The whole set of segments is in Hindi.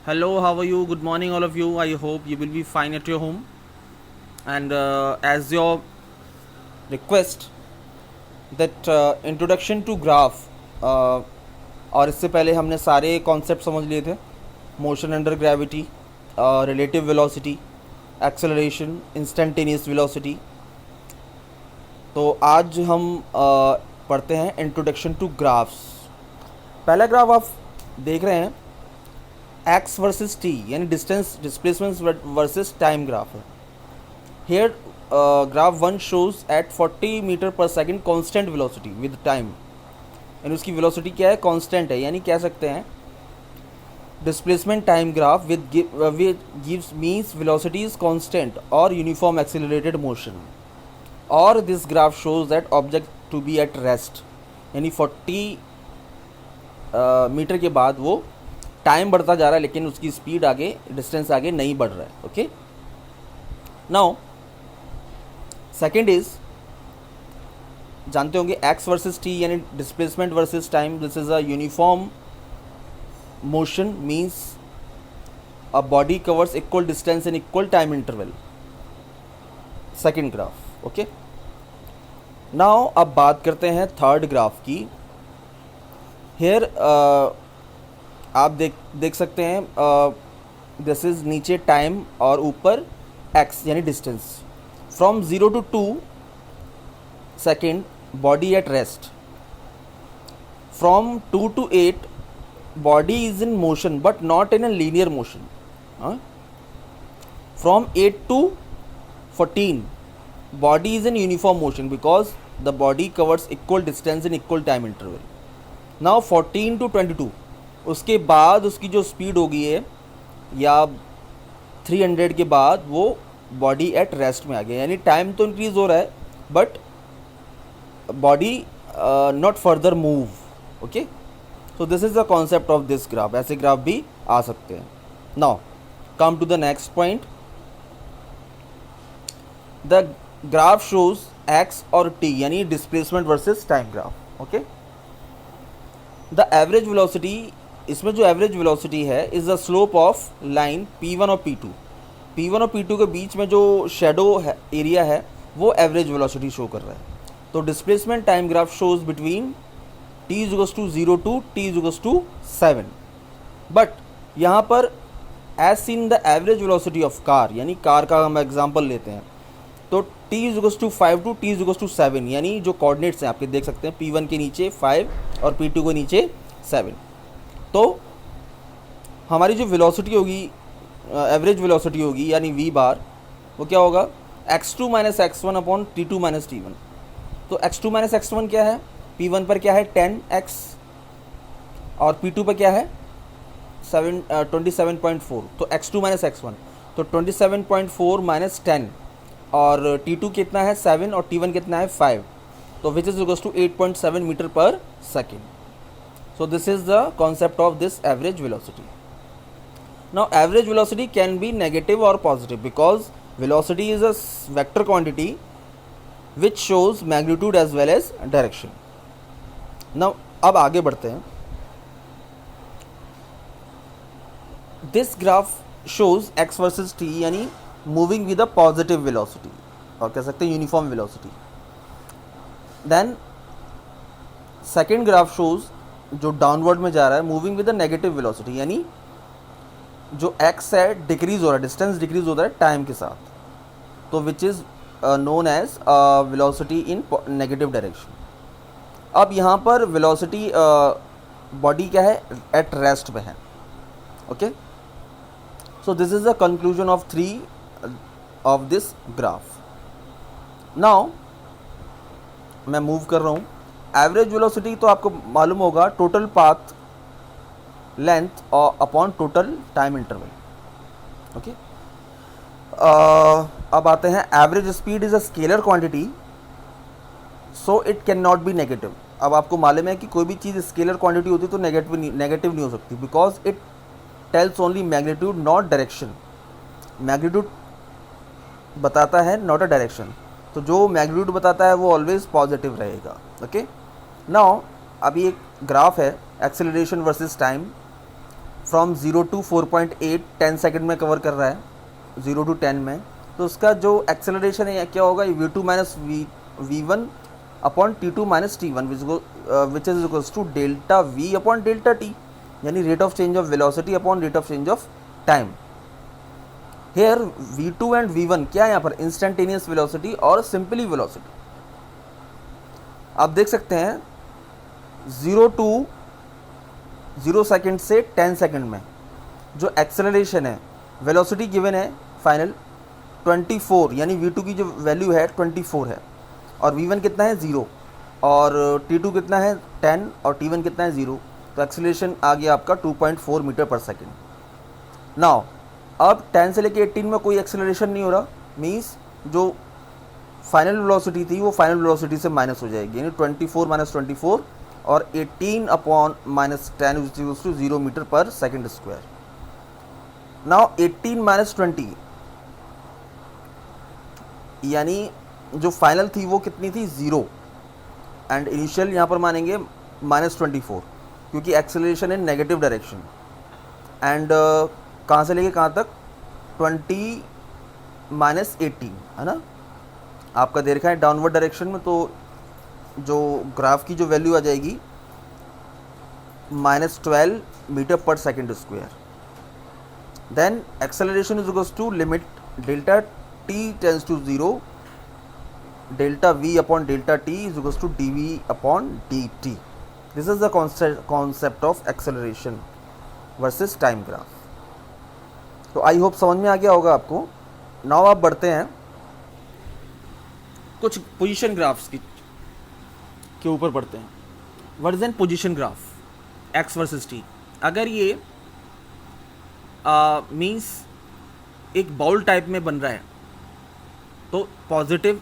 Hello, how are you? Good morning, all of you. I hope you will be fine at your home. And as your request, that introduction to graph, और इससे पहले हमने सारे कॉन्सेप्ट समझ लिए थे. Motion under gravity, relative velocity, acceleration, instantaneous velocity. तो आज हम पढ़ते हैं इंट्रोडक्शन टू ग्राफ्स. पहला ग्राफ आप देख रहे हैं एक्स वर्सेस टी, यानी distance displacement versus time graph है. Here graph one shows at 40 metre per second constant velocity with time. यानी उसकी वेलोसिटी क्या है? कांस्टेंट है. यानी कह सकते हैं displacement time graph with gives means velocity is constant और यूनिफॉर्म एक्सेलरेटेड मोशन. और this graph shows that object to be at rest. यानी 40 मीटर के बाद वो टाइम बढ़ता जा रहा है, लेकिन उसकी स्पीड आगे, डिस्टेंस आगे नहीं बढ़ रहा है. ओके, नाउ सेकेंड इज, जानते होंगे एक्स वर्सेस टी यानी displacement versus time. This is a uniform motion, means a body covers equal distance in equal time interval. Second graph. Okay, now अब बात करते हैं थर्ड ग्राफ की. हेयर आप देख सकते हैं दिस इज नीचे टाइम और ऊपर एक्स यानी distance. From 0 to 2 second body at rest. From 2 to 8 body is in motion but not in a linear motion. From 8 to 14 body is in uniform motion because the body covers equal distance in equal time interval. Now 14 to 22, उसके बाद उसकी जो स्पीड होगी है या 300 के बाद वो बॉडी एट रेस्ट में आ गया. यानी टाइम तो इंक्रीज़ हो रहा है but body not further move. Okay, so this is the concept of this graph. ऐसे ग्राफ भी आ सकते हैं. Now come to the next point. The graph shows X और टी यानी displacement versus time graph. Okay, the average velocity, इसमें जो एवरेज वेलोसिटी है is the slope of line P1 और P2. P1 और P2 के बीच में जो शेडो है, एरिया है, वो एवरेज वेलोसिटी शो कर रहा है. तो displacement time graph shows between t=0 to t=7. But यहाँ पर as seen the average velocity of car, यानी कार का हम एग्जांपल लेते हैं, तो t=5 टू t=7, यानी जो कोऑर्डिनेट्स हैं आपके देख सकते हैं P1 के नीचे 5 और P2 के नीचे 7. तो हमारी जो वेलोसिटी होगी, एवरेज वेलोसिटी होगी यानी v बार, वो क्या होगा? x2 माइनस एक्स1 अपॉन t2 माइनस t1. तो x2 माइनस एक्स1 क्या है? P1 पर क्या है? 10x और P2 पर क्या है? 27.4. तो x2 माइनस एक्स1, तो 27.4 माइनस 10, और t2 कितना है? 7, और t1 कितना है? 5. तो which is equals to 8.7 metre per second. So this is the concept of this average velocity. Now average velocity can be negative or positive because velocity is a vector quantity which shows magnitude as well as direction. Now अब आगे बढ़ते हैं. This graph shows x versus t यानी moving with a positive velocity, और कह सकते हैं uniform velocity. Then second graph shows जो डाउनवर्ड में जा रहा है moving with the negative velocity, यानी जो x है डिक्रीज हो रहा है, डिस्टेंस डिक्रीज होता है टाइम के साथ. तो which is known as velocity in negative direction. अब यहाँ पर वेलोसिटी बॉडी क्या है? एट रेस्ट में है. Okay, so this is the conclusion of 3 of this graph. Now मैं मूव कर रहा हूँ. एवरेज वेलोसिटी तो आपको मालूम होगा, टोटल पाथ लेंथ और upon total time interval. Okay, अब आते हैं average speed is a scalar quantity, so it can not be negative. अब आपको मालूम है कि कोई भी चीज़ स्केलर क्वांटिटी होती है तो नेगेटिव नहीं हो सकती, because it tells only magnitude not direction. Magnitude बताता है नॉट अ डायरेक्शन. तो जो मैग्नीट्यूड बताता है वो ऑलवेज पॉजिटिव रहेगा. ओके, नाउ अभी एक ग्राफ है acceleration versus time. From 0 to 4.8 10 second में कवर कर रहा है, 0 to 10 में, तो उसका जो एक्सेलरेशन है क्या होगा, v2 minus v1 upon t2 minus t1 which is equals to delta v upon delta t, यानी rate of change of velocity upon rate of change of time. Here v2 and v1 क्या है यहाँ पर, इंस्टेंटेनियस वेलोसिटी और सिंपली वेलोसिटी। आप देख सकते हैं 0 to 0 सेकेंड से 10 सेकेंड में जो एक्सेलरेशन है, वेलोसिटी गिवन है फाइनल 24, यानी v2 की जो वैल्यू है 24 है, और v1 कितना है 0, और t2 कितना है 10, और t1 कितना है 0, तो एक्सेलरेशन आ गया आपका 2.4 मीटर पर सेकेंड। नाउ अब 10 से लेके 18 में कोई एक्सेलरेशन नहीं हो रहा, मीन्स जो फाइनल वेलोसिटी थी वो फाइनल वेलोसिटी से माइनस हो जाएगी, यानी 24 माइनस 24 और 18 upon minus 10 is equals to 0 metre per second square. Now 18 minus 20 यानी जो फाइनल थी वो कितनी थी 0, एंड इनिशियल यहाँ पर मानेंगे माइनस 24, क्योंकि acceleration in negative direction, and कहाँ से लेके कहाँ तक 20 माइनस 18 है ना, आपका दे रखा है डाउनवर्ड डायरेक्शन में, तो जो ग्राफ की जो वैल्यू आ जाएगी -12 metre per second square. Then acceleration is equals to limit delta t tends to 0, delta v upon delta t is equals to dv upon dt। This is the concept of acceleration versus time graph. तो आई होप समझ में आ गया होगा आपको। नाउ आप बढ़ते हैं कुछ पोजीशन ग्राफ्स के ऊपर बढ़ते हैं। What is an position graph, x versus t। अगर ये मीन्स एक बाउल टाइप में बन रहा है तो पॉजिटिव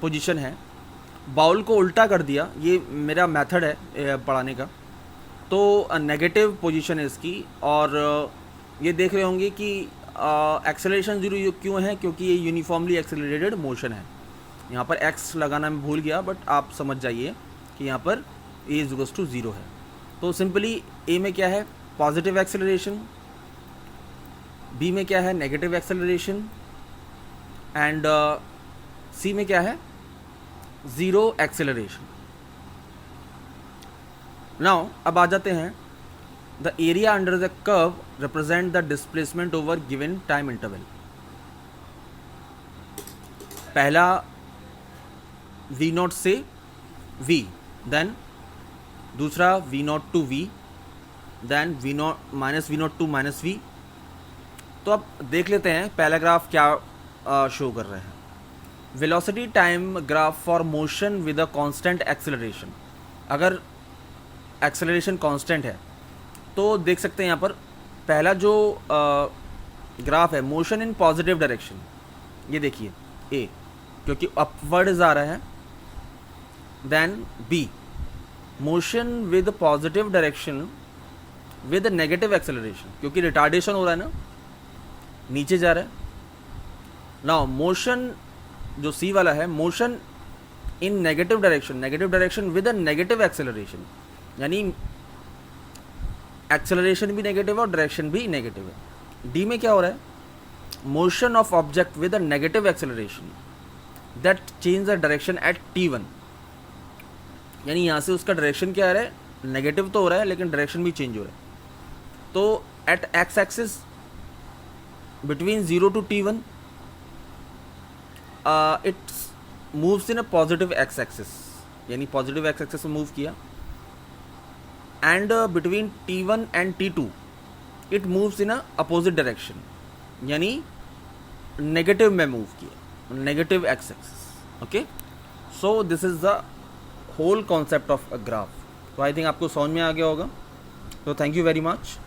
पोजीशन है, बाउल को उल्टा कर दिया, ये मेरा मेथड है पढ़ाने का, तो नेगेटिव पोजीशन है इसकी। और ये देख रहे होंगे कि एक्सेलरेशन 0 क्यों है, क्योंकि ये यूनिफॉर्मली एक्सेलरेटेड मोशन है। यहाँ पर x लगाना मैं भूल गया, बट आप समझ जाइए कि यहाँ पर a इज इक्वल्स टू 0 है। तो सिंपली a में क्या है पॉजिटिव एक्सेलरेशन, b में क्या है नेगेटिव एक्सेलरेशन, एंड c में क्या है 0 एक्सेलरेशन। नाउ अब आ जाते हैं, the area under the curve represent the displacement over given time interval. पहला v0 से v, देन दूसरा v0 to v, then v0 minus v0 to minus v। तो अब देख लेते हैं पहला ग्राफ क्या शो कर रहे हैं। Velocity time graph for motion with a constant acceleration. अगर एक्सेलरेशन कांस्टेंट है तो देख सकते हैं यहाँ पर पहला जो ग्राफ है मोशन इन पॉजिटिव डायरेक्शन, ये देखिए a क्योंकि अपवर्ड आ रहा है, then b motion with positive direction with negative acceleration, क्योंकि रिटार्डेशन हो रहा है ना, नीचे जा रहा है। नाउ मोशन जो c वाला है motion in negative direction with a negative acceleration, यानी एक्सेलरेशन भी नेगेटिव है और डायरेक्शन भी नेगेटिव है। d में क्या हो रहा है motion of object with a negative acceleration that change the direction at t1, यानी यहाँ से उसका डायरेक्शन क्या आ रहा है नेगेटिव तो हो रहा है लेकिन डायरेक्शन भी चेंज हो रहा है। तो at x axis between 0 to t1 it moves in a positive x axis, यानी पॉजिटिव x एक्सिस में मूव किया, and between t1 and t2 it moves in a opposite direction, यानी नेगेटिव में मूव किया, negative x axis. Okay, so this is the whole concept of a graph. तो आई थिंक आपको समझ में आ गया होगा। तो थैंक यू वेरी मच।